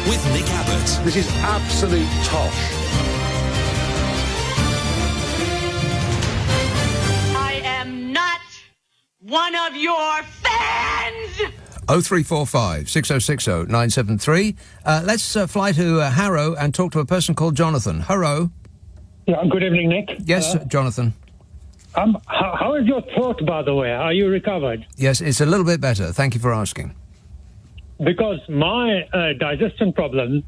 with Nick Abbot. This is absolute tosh. I am not one of your fans! 0345 6060 973. Let's fly to Harrow and talk to a person called Jonathan. Harrow. Yeah, good evening, Nick. Yes, Jonathan. How is your throat, by the way? Are you recovered? Yes, it's a little bit better. Thank you for asking. Because my digestion problem,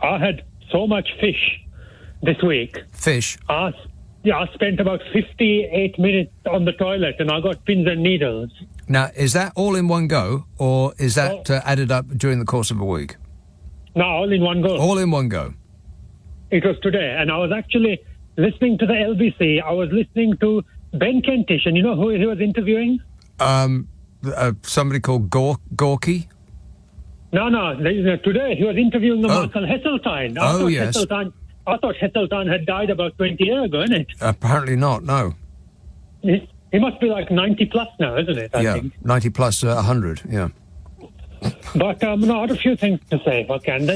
I had so much fish this week. Fish? I spent about 58 minutes on the toilet and I got pins and needles. Now, is that all in one go, or is that added up during the course of a week? No, all in one go. All in one go. It was today, and I was actually listening to the LBC. I was listening to Ben Kentish, and you know who he was interviewing? Somebody called Wokey? No. Today he was interviewing the Michael Heseltine. Yes. I thought Heseltine had died about 20 years ago, isn't it? Apparently not, no. He must be like 90 plus now, isn't it? I think. 90 plus 100, yeah. But I have a few things to say, if I can.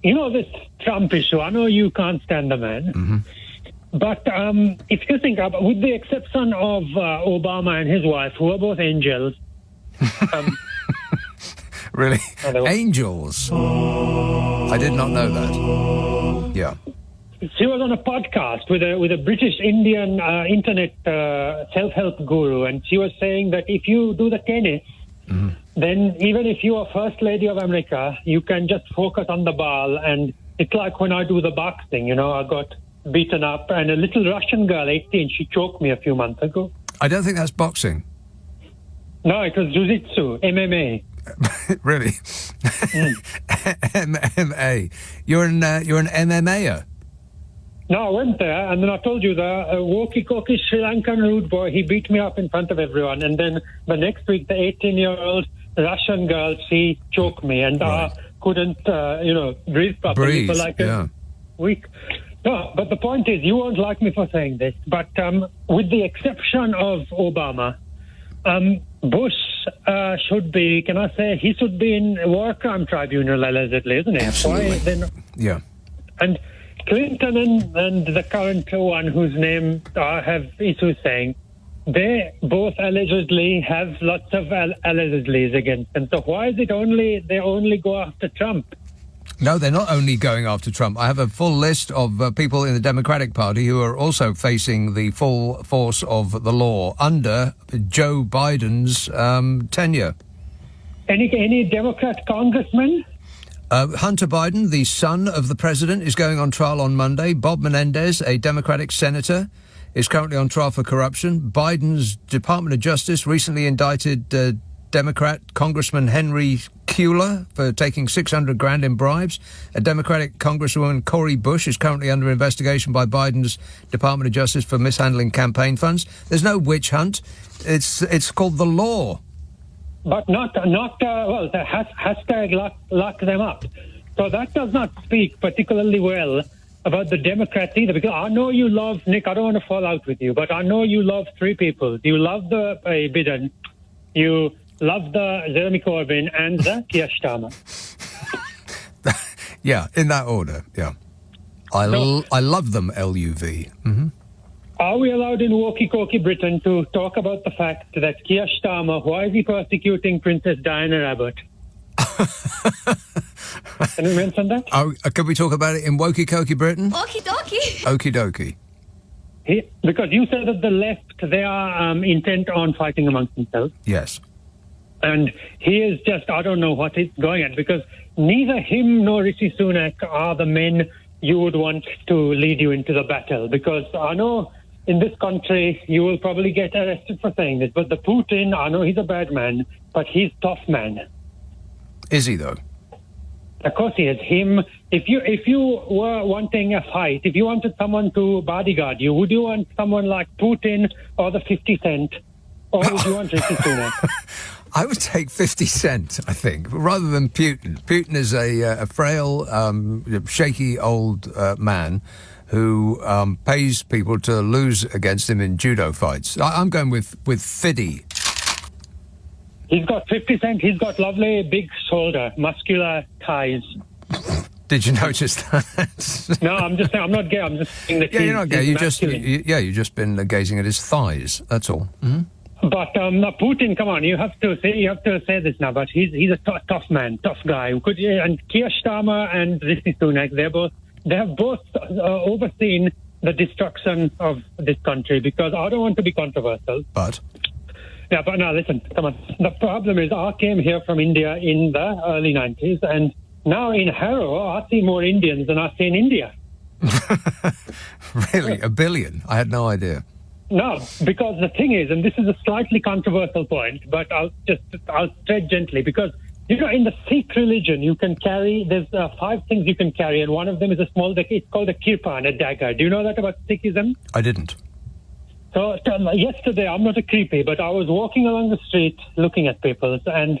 You know, this Trump issue, I know you can't stand the man. Mm-hmm. But if you think about, with the exception of Obama and his wife, who are both angels. Really? Angels? I did not know that. Yeah. She was on a podcast with a British Indian internet self-help guru, and she was saying that if you do the tennis, then even if you are First Lady of America, you can just focus on the ball. And it's like when I do the boxing, you know, I got beaten up, and a little Russian girl, 18, she choked me a few months ago. I don't think that's boxing. No, it was jiu-jitsu, MMA. Really? MMA. You're an MMAer. No, I went there, and then I told you the Wokey Sri Lankan rude boy, he beat me up in front of everyone. And then the next week, the 18-year-old Russian girl, she choked me, and I couldn't, breathe properly for like a week. No, but the point is, you won't like me for saying this, but with the exception of Obama, Bush should be, can I say, he should be in a war crime tribunal, allegedly, isn't he? Absolutely. Yeah. And Clinton and the current one whose name I have issues saying, they both allegedly have lots of allegedlys against them. So why is it they only go after Trump? No, they're not only going after Trump. I have a full list of people in the Democratic Party who are also facing the full force of the law under Joe Biden's tenure. Any Democrat congressman? Hunter Biden, the son of the president, is going on trial on Monday. Bob Menendez, a Democratic senator, is currently on trial for corruption. Biden's Department of Justice recently indicted Democrat Congressman Henry Cuellar for taking $600,000 in bribes. A Democratic Congresswoman Cori Bush is currently under investigation by Biden's Department of Justice for mishandling campaign funds. There's no witch hunt. It's called the law. But not the hashtag lock them up. So that does not speak particularly well about the Democrats either, because I know you love, Nick, I don't want to fall out with you, but I know you love three people. You love the Biden, you love the Jeremy Corbyn, and the Keir Starmer. Yeah, in that order, yeah. I love them, LUV. Mm-hmm. Are we allowed in Wokey Britain to talk about the fact that Keir Starmer, why is he persecuting Princess Diana Abbott? Can we mention that? Can we talk about it in Wokey Britain? Okie dokie. Okie dokie. Because you said that the left, they are intent on fighting amongst themselves. Yes. And he is just, I don't know what he's going at, because neither him nor Rishi Sunak are the men you would want to lead you into the battle. Because I know in this country, you will probably get arrested for saying this, but the Putin, I know he's a bad man, but he's tough man. Is he, though? Of course he is. If you were wanting a fight, if you wanted someone to bodyguard you, would you want someone like Putin or the 50 Cent? Or would you want Rishi Sunak? I would take 50 Cent, I think, rather than Putin. Putin is a frail, shaky old man who pays people to lose against him in judo fights. I'm going with Fiddy. He's got 50 cent. He's got lovely big shoulder, muscular thighs. Did you notice that? No, I'm just saying, I'm not gay. I'm just saying that you're not gay. You've just been gazing at his thighs. That's all. Mm-hmm. But Putin, come on, you have to say this now. But he's a tough man, tough guy. And Keir Starmer and Rishi Sunak, they have both overseen the destruction of this country. Because I don't want to be controversial. But now listen, come on. The problem is, I came here from India in the early 90s, and now in Harrow, I see more Indians than I see in India. Really? 1 billion? I had no idea. No, because the thing is, and this is a slightly controversial point, but I'll tread gently, because, in the Sikh religion, you can carry, there's 5 things you can carry, and one of them is a small, it's called a kirpan, a dagger. Do you know that about Sikhism? I didn't. So yesterday, I'm not a creepy, but I was walking along the street looking at people, and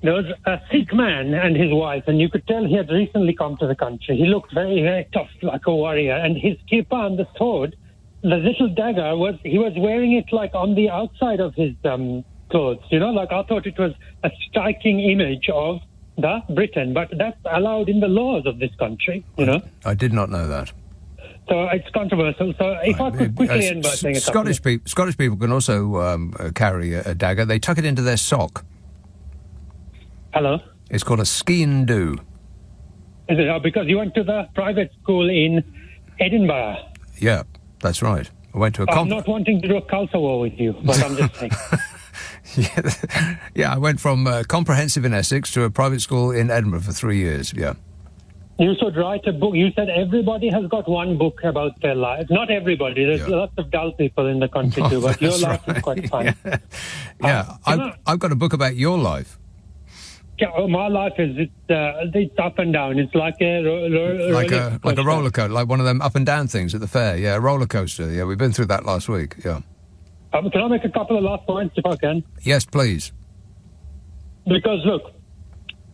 there was a Sikh man and his wife, and you could tell he had recently come to the country. He looked very, very tough, like a warrior. And his kirpan, the sword, the little dagger, he was wearing it like on the outside of his clothes. I thought it was a striking image of the Britain, but that's allowed in the laws of this country, I did not know that. So it's controversial. So if I could quickly end by saying Scottish people can also carry a dagger. They tuck it into their sock. Hello? It's called a skeen do. Is it? Because you went to the private school in Edinburgh. Yeah, that's right. I went to I'm not wanting to do a culture war with you, but I'm just saying. I went from comprehensive in Essex to a private school in Edinburgh for 3 years, yeah. You should write a book. You said everybody has got one book about their life. Not everybody. There's lots of dull people in the country too, but your life is quite fun. Yeah, I've got a book about your life. Yeah, my life is it's up and down. It's like a roller coaster, like one of them up and down things at the fair. Yeah, a roller coaster. Yeah, we've been through that last week. Yeah. Can I make a couple of last points if I can? Yes, please. Because look,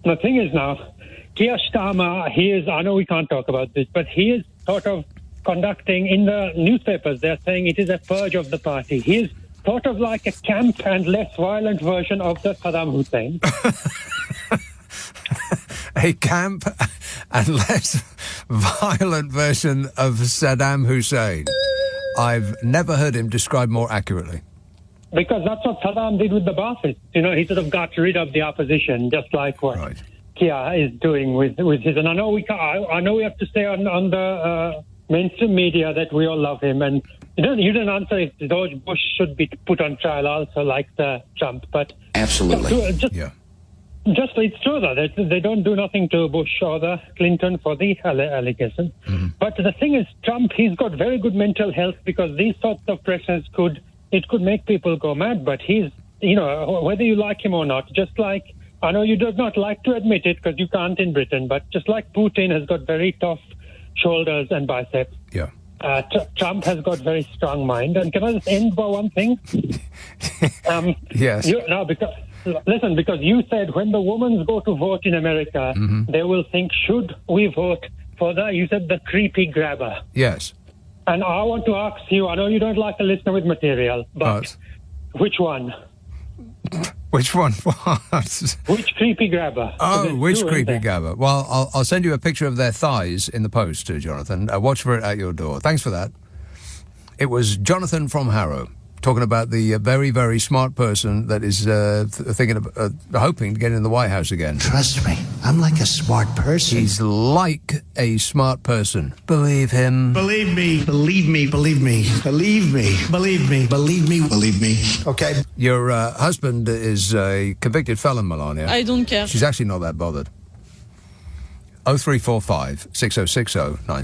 the thing is now, Keir Starmer, I know we can't talk about this, but he is sort of conducting in the newspapers. They're saying it is a purge of the party. He is sort of like a camp and less violent version of the Saddam Hussein. A camp and less violent version of Saddam Hussein. I've never heard him described more accurately. Because that's what Saddam did with the Baathists. He sort of got rid of the opposition, just like what Keir is doing with his. And I know we have to say on the mainstream media that we all love him. And you didn't answer if George Bush should be put on trial also, like Trump. But absolutely, Just it's true that they don't do nothing to Bush or the Clinton for the allegation. Mm-hmm. But the thing is, Trump, he's got very good mental health, because these sorts of pressures could make people go mad. But he's, whether you like him or not, just like, I know you do not like to admit it because you can't in Britain, but just like Putin has got very tough shoulders and biceps. Yeah. Trump has got very strong mind. And can I just end by one thing? Yes. Because you said when the women go to vote in America, they will think, should we vote for the creepy grabber? Yes. And I want to ask you, I know you don't like a listener with material, but which one? Which one? What? Which creepy grabber? Oh, which creepy grabber? Well, I'll send you a picture of their thighs in the post, Jonathan. Watch for it at your door. Thanks for that. It was Jonathan from Harrow, talking about the very, very smart person that is hoping to get in the White House again. Trust me, I'm like a smart person. He's like a smart person. Believe him. Believe me. Believe me. Believe me. Believe me. Believe me. Believe me. Believe me. Okay. Your husband is a convicted felon, Melania. I don't care. She's actually not that bothered. 0345 6060 9.